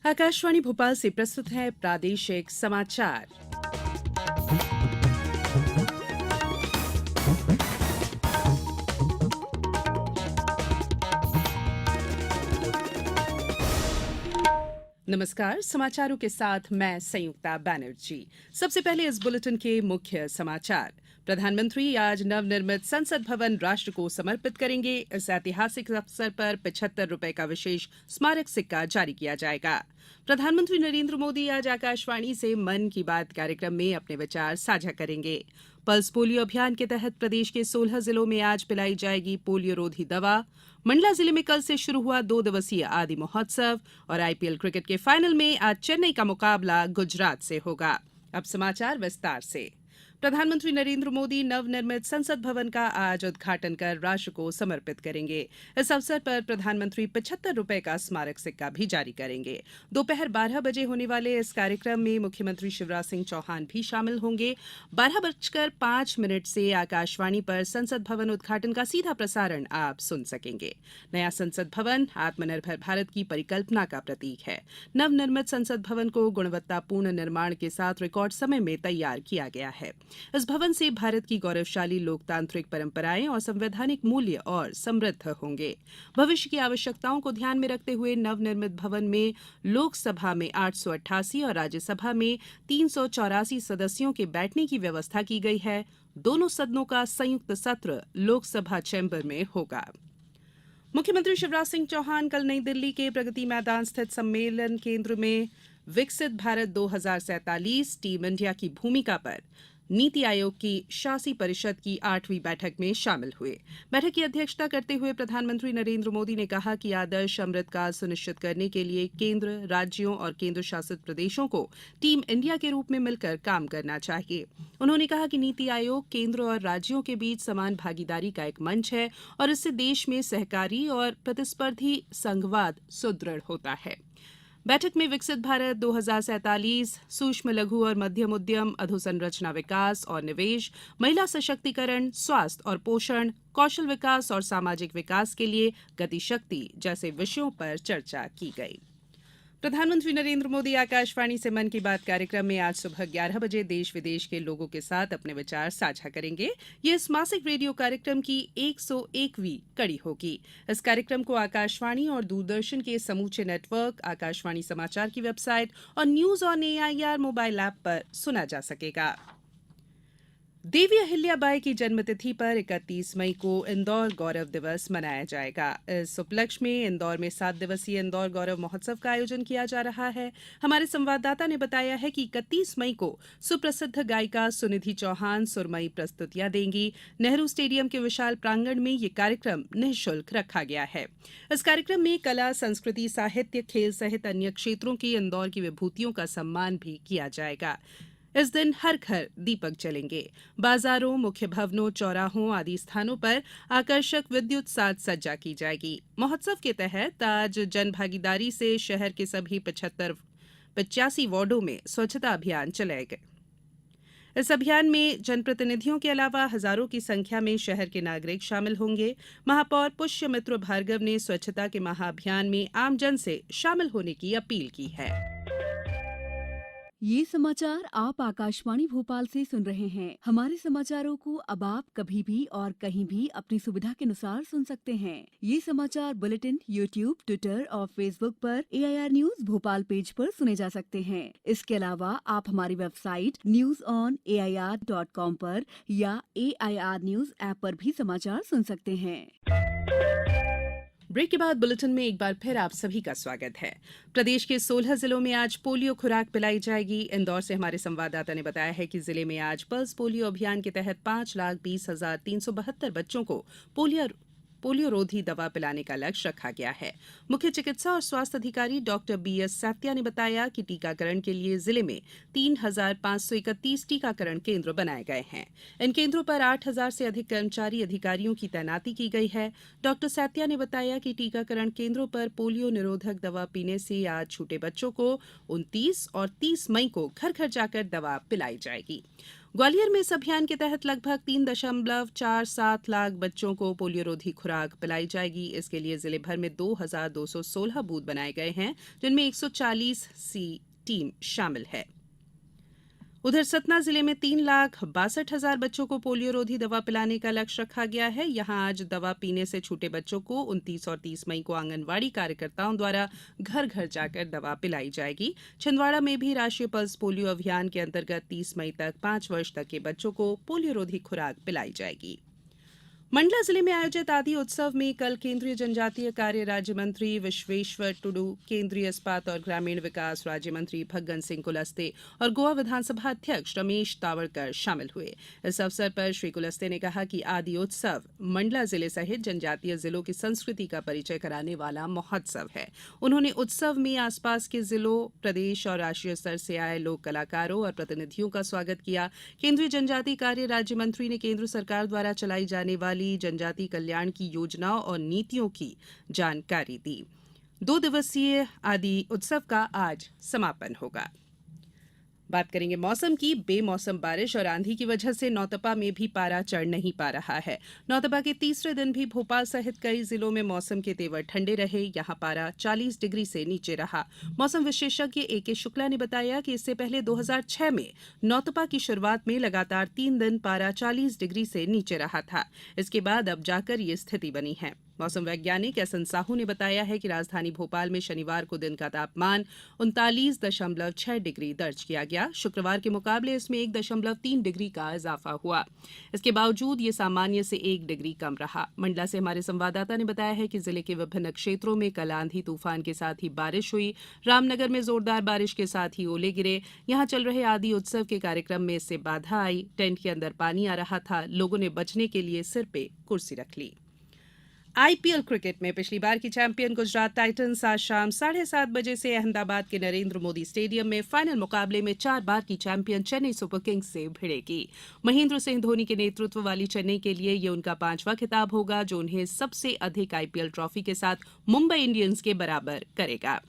आकाशवाणी भोपाल से प्रस्तुत है प्रादेशिक समाचार। नमस्कार, समाचारों के साथ मैं संयुक्ता बैनर्जी। सबसे पहले इस बुलेटिन के मुख्य समाचार। प्रधानमंत्री आज नवनिर्मित संसद भवन राष्ट्र को समर्पित करेंगे। इस ऐतिहासिक अवसर पर 75 रुपए का विशेष स्मारक सिक्का जारी किया जाएगा। प्रधानमंत्री नरेंद्र मोदी आज आकाशवाणी से मन की बात कार्यक्रम में अपने विचार साझा करेंगे। पल्स पोलियो अभियान के तहत प्रदेश के 16 जिलों में आज पिलाई जाएगी पोलियो रोधी दवा। मंडला जिले में कल से शुरू हुआ 2 दिवसीय आदि महोत्सव और आईपीएल क्रिकेट के फाइनल में आज चेन्नई का मुकाबला गुजरात से होगा। अब समाचार विस्तार से। प्रधानमंत्री नरेंद्र मोदी नवनिर्मित संसद भवन का आज उद्घाटन कर राष्ट्र को समर्पित करेंगे। इस अवसर पर प्रधानमंत्री 75 रुपए का स्मारक सिक्का भी जारी करेंगे। दोपहर 12 बजे होने वाले इस कार्यक्रम में मुख्यमंत्री शिवराज सिंह चौहान भी शामिल होंगे। 12:05 से आकाशवाणी पर संसद भवन उद्घाटन का सीधा प्रसारण आप सुन सकेंगे। नया संसद भवन आत्मनिर्भर भारत की परिकल्पना का प्रतीक है। नवनिर्मित संसद भवन को गुणवत्तापूर्ण निर्माण के साथ रिकॉर्ड समय में तैयार किया गया है। इस भवन से भारत की गौरवशाली लोकतांत्रिक परंपराएं और संवैधानिक मूल्य और समृद्ध होंगे। भविष्य की आवश्यकताओं को ध्यान में रखते हुए नवनिर्मित भवन में लोकसभा में 888 और राज्यसभा में 384 सदस्यों के बैठने की व्यवस्था की गई है। दोनों सदनों का संयुक्त सत्र लोकसभा चैम्बर में होगा। मुख्यमंत्री शिवराज सिंह चौहान कल नई दिल्ली के प्रगति मैदान स्थित सम्मेलन केंद्र में विकसित भारत 2047 टीम इंडिया की भूमिका पर नीति आयोग की शासी परिषद की 8वीं बैठक में शामिल हुए। बैठक की अध्यक्षता करते हुए प्रधानमंत्री नरेंद्र मोदी ने कहा कि आदर्श अमृतकाल सुनिश्चित करने के लिए केंद्र, राज्यों और केंद्र शासित प्रदेशों को टीम इंडिया के रूप में मिलकर काम करना चाहिए। उन्होंने कहा कि नीति आयोग केंद्र और राज्यों के बीच समान भागीदारी का एक मंच है और इससे देश में सहकारी और प्रतिस्पर्धी संघवाद सुदृढ़ होता है। बैठक में विकसित भारत 2047, सूक्ष्म लघु और मध्यम उद्यम, अधोसंरचना विकास और निवेश, महिला सशक्तिकरण, स्वास्थ्य और पोषण, कौशल विकास और सामाजिक विकास के लिए गतिशक्ति जैसे विषयों पर चर्चा की गई। प्रधानमंत्री नरेंद्र मोदी आकाशवाणी से मन की बात कार्यक्रम में आज सुबह 11 बजे देश विदेश के लोगों के साथ अपने विचार साझा करेंगे। ये इस मासिक रेडियो कार्यक्रम की 101वीं कड़ी होगी। इस कार्यक्रम को आकाशवाणी और दूरदर्शन के समूचे नेटवर्क, आकाशवाणी समाचार की वेबसाइट और news on AIR mobile app पर सुना जा सकेगा। देवी अहिल्याबाई की जन्मतिथि पर 31 मई को इंदौर गौरव दिवस मनाया जाएगा। इस उपलक्ष्य में इंदौर में 7 दिवसीय इंदौर गौरव महोत्सव का आयोजन किया जा रहा है। हमारे संवाददाता ने बताया है कि 31 मई को सुप्रसिद्ध गायिका सुनिधि चौहान सुरमई प्रस्तुतियां देंगी। नेहरू स्टेडियम के विशाल प्रांगण में ये कार्यक्रम निःशुल्क रखा गया है। इस कार्यक्रम में कला, संस्कृति, साहित्य, खेल सहित अन्य क्षेत्रों की इंदौर की विभूतियों का सम्मान भी किया जाएगा। इस दिन हर घर दीपक जलेंगे। बाजारों, मुख्य भवनों, चौराहों आदि स्थानों पर आकर्षक विद्युत साज सज्जा की जाएगी। महोत्सव के तहत आज जन भागीदारी से शहर के सभी 85 वार्डों में स्वच्छता अभियान चलाए गए। इस अभियान में जनप्रतिनिधियों के अलावा हजारों की संख्या में शहर के नागरिक शामिल होंगे। महापौर पुष्यमित्र भार्गव ने स्वच्छता के महाअभियान में आमजन से शामिल होने की अपील की है। ये समाचार आप आकाशवाणी भोपाल से सुन रहे हैं। हमारे समाचारों को अब आप कभी भी और कहीं भी अपनी सुविधा के अनुसार सुन सकते हैं। ये समाचार बुलेटिन यूट्यूब, ट्विटर और फेसबुक पर एआईआर न्यूज भोपाल पेज पर सुने जा सकते हैं। इसके अलावा आप हमारी वेबसाइट newsonair.com पर या एआईआर न्यूज ऐप पर भी समाचार सुन सकते हैं। ब्रेक के बाद बुलेटिन में एक बार फिर आप सभी का स्वागत है। प्रदेश के 16 जिलों में आज पोलियो खुराक पिलाई जाएगी। इंदौर से हमारे संवाददाता ने बताया है कि जिले में आज पल्स पोलियो अभियान के तहत 5,20,372 बच्चों को पोलियो रोधी दवा पिलाने का लक्ष्य रखा गया है। मुख्य चिकित्सा और स्वास्थ्य अधिकारी डॉक्टर बीएस सैत्या ने बताया कि टीकाकरण के लिए जिले में 3,531 टीकाकरण केंद्र बनाए गए हैं। इन केंद्रों पर 8,000 से अधिक कर्मचारी अधिकारियों की तैनाती की गई है। डॉक्टर सैत्या ने बताया कि टीकाकरण केंद्रों पर पोलियो निरोधक दवा पीने से आज छूटे बच्चों को 29 और 30 मई को घर घर जाकर दवा पिलाई जाएगी। ग्वालियर में इस अभियान के तहत लगभग 3.47 लाख बच्चों को पोलियो रोधी खुराक पिलाई जाएगी। इसके लिए जिले भर में 2216 बूथ बनाए गए हैं, जिनमें 140 सी टीम शामिल है। उधर सतना जिले में 3,62,000 बच्चों को पोलियो रोधी दवा पिलाने का लक्ष्य रखा गया है। यहां आज दवा पीने से छूटे बच्चों को 29 और 30 मई को आंगनवाड़ी कार्यकर्ताओं द्वारा घर घर जाकर दवा पिलाई जाएगी। छिंदवाड़ा में भी राष्ट्रीय पल्स पोलियो अभियान के अंतर्गत 30 मई तक 5 वर्ष तक के बच्चों को पोलियो रोधी खुराक पिलाई जाएगी। मंडला जिले में आयोजित आदि उत्सव में कल केंद्रीय जनजातीय कार्य राज्य मंत्री विश्वेश्वर टुडू, केंद्रीय इस्पात और ग्रामीण विकास राज्य मंत्री फग्गन सिंह कुलस्ते और गोवा विधानसभा अध्यक्ष रमेश तावड़कर शामिल हुए। इस अवसर पर श्री कुलस्ते ने कहा कि आदि उत्सव मंडला जिले सहित जनजातीय जिलों की संस्कृति का परिचय कराने वाला महोत्सव है। उन्होंने उत्सव में आसपास के जिलों, प्रदेश और राष्ट्रीय स्तर से आए लोक कलाकारों और प्रतिनिधियों का स्वागत किया। केंद्रीय जनजातीय कार्य राज्य मंत्री ने केंद्र सरकार द्वारा चलाई जाने वाली जनजातीय कल्याण की योजनाओं और नीतियों की जानकारी दी। 2 दिवसीय आदि उत्सव का आज समापन होगा। बात करेंगे मौसम की। बेमौसम बारिश और आंधी की वजह से नौतपा में भी पारा चढ़ नहीं पा रहा है। नौतपा के तीसरे दिन भी भोपाल सहित कई जिलों में मौसम के तेवर ठंडे रहे। यहां पारा 40 डिग्री से नीचे रहा। मौसम विशेषज्ञ ए.के. शुक्ला ने बताया कि इससे पहले 2006 में नौतपा की शुरुआत में लगातार 3 दिन पारा 40 डिग्री से नीचे रहा था। इसके बाद अब जाकर ये स्थिति बनी है। मौसम वैज्ञानिक एस एन साहू ने बताया है कि राजधानी भोपाल में शनिवार को दिन का तापमान 39.6 डिग्री दर्ज किया गया। शुक्रवार के मुकाबले इसमें 1.3 डिग्री का इजाफा हुआ। इसके बावजूद ये सामान्य से 1 डिग्री कम रहा। मंडला से हमारे संवाददाता ने बताया है कि जिले के विभिन्न क्षेत्रों में कल आंधी तूफान के साथ ही बारिश हुई। रामनगर में जोरदार बारिश के साथ ही ओले गिरे। यहां चल रहे आदि उत्सव के कार्यक्रम में इससे बाधा आई। टेंट के अंदर पानी आ रहा था। लोगों ने बचने के लिए सिर पे कुर्सी रख ली। आईपीएल क्रिकेट में पिछली बार की चैंपियन गुजरात टाइटंस आज शाम 7:30 बजे से अहमदाबाद के नरेंद्र मोदी स्टेडियम में फाइनल मुकाबले में 4 बार की चैंपियन चेन्नई सुपर किंग्स से भिड़ेगी। महेंद्र सिंह धोनी के नेतृत्व वाली चेन्नई के लिए ये उनका 5वां खिताब होगा, जो उन्हें सबसे अधिक आईपीएल ट्रॉफी के साथ मुंबई इंडियंस के बराबर करेगा।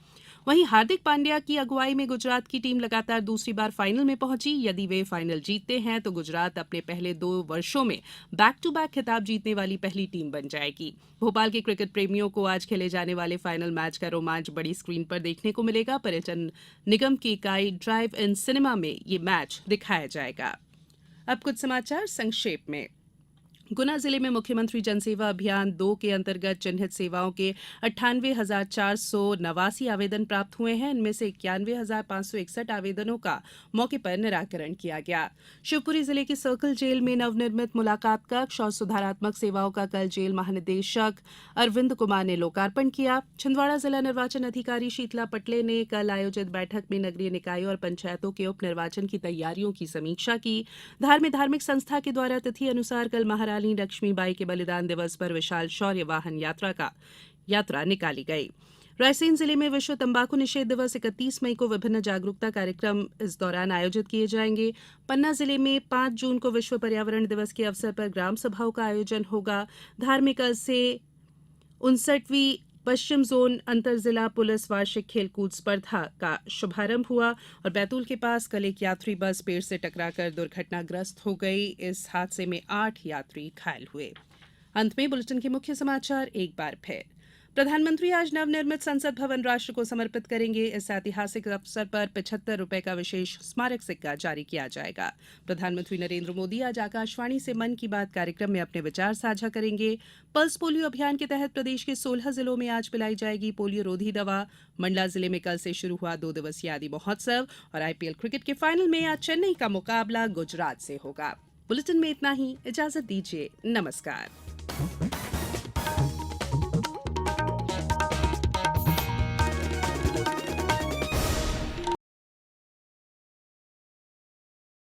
वहीं हार्दिक पांड्या की अगुवाई में गुजरात की टीम लगातार दूसरी बार फाइनल में पहुंची। यदि वे फाइनल जीतते हैं तो गुजरात अपने पहले 2 वर्षों में बैक टू बैक खिताब जीतने वाली पहली टीम बन जाएगी। भोपाल के क्रिकेट प्रेमियों को आज खेले जाने वाले फाइनल मैच का रोमांच बड़ी स्क्रीन पर देखने को मिलेगा। पर्यटन निगम की इकाई ड्राइव इन सिनेमा में ये मैच दिखाया जाएगा। अब कुछ समाचार संक्षेप में। गुना जिले में मुख्यमंत्री जनसेवा अभियान 2 के अंतर्गत चिन्हित सेवाओं के 98,489 आवेदन प्राप्त हुए हैं। इनमें से 91,561 आवेदनों का मौके पर निराकरण किया गया। शिवपुरी जिले के सर्कल जेल में नवनिर्मित मुलाकात कक्ष और सुधारात्मक सेवाओं का कल जेल महानिदेशक अरविंद कुमार ने लोकार्पण किया। छिंदवाड़ा जिला निर्वाचन अधिकारी शीतला पटले ने कल आयोजित बैठक में नगरीय निकायों और पंचायतों के उप निर्वाचन की तैयारियों की समीक्षा की। धार में धार्मिक संस्था के द्वारा तिथि अनुसार कल महारानी लक्ष्मीबाई के बलिदान दिवस पर विशाल शौर्य वाहन यात्रा निकाली गई। रायसेन जिले में विश्व तंबाकू निषेध दिवस 31 मई को विभिन्न जागरूकता कार्यक्रम इस दौरान आयोजित किए जाएंगे। पन्ना जिले में 5 जून को विश्व पर्यावरण दिवस के अवसर पर ग्राम सभाओं का आयोजन होगा। धार में कल से 59वीं पश्चिम जोन अंतर जिला पुलिस वार्षिक खेलकूद स्पर्धा का शुभारंभ हुआ और बैतूल के पास कल एक यात्री बस पेड़ से टकराकर दुर्घटनाग्रस्त हो गई। इस हादसे में 8 यात्री घायल हुए। अंत में बुलेटिन के मुख्य समाचार एक बार फिर। प्रधानमंत्री आज नवनिर्मित संसद भवन राष्ट्र को समर्पित करेंगे। इस ऐतिहासिक अवसर पर 75 रुपए का विशेष स्मारक सिक्का जारी किया जाएगा। प्रधानमंत्री नरेंद्र मोदी आज आकाशवाणी से मन की बात कार्यक्रम में अपने विचार साझा करेंगे। पल्स पोलियो अभियान के तहत प्रदेश के 16 जिलों में आज पिलाई जाएगी पोलियो रोधी दवा। मंडला जिले में कल से शुरू हुआ 2 दिवसीय आदि महोत्सव और आईपीएल क्रिकेट के फाइनल में आज चेन्नई का मुकाबला गुजरात से होगा। बुलेटिन में इतना ही। इजाजत दीजिए। नमस्कार।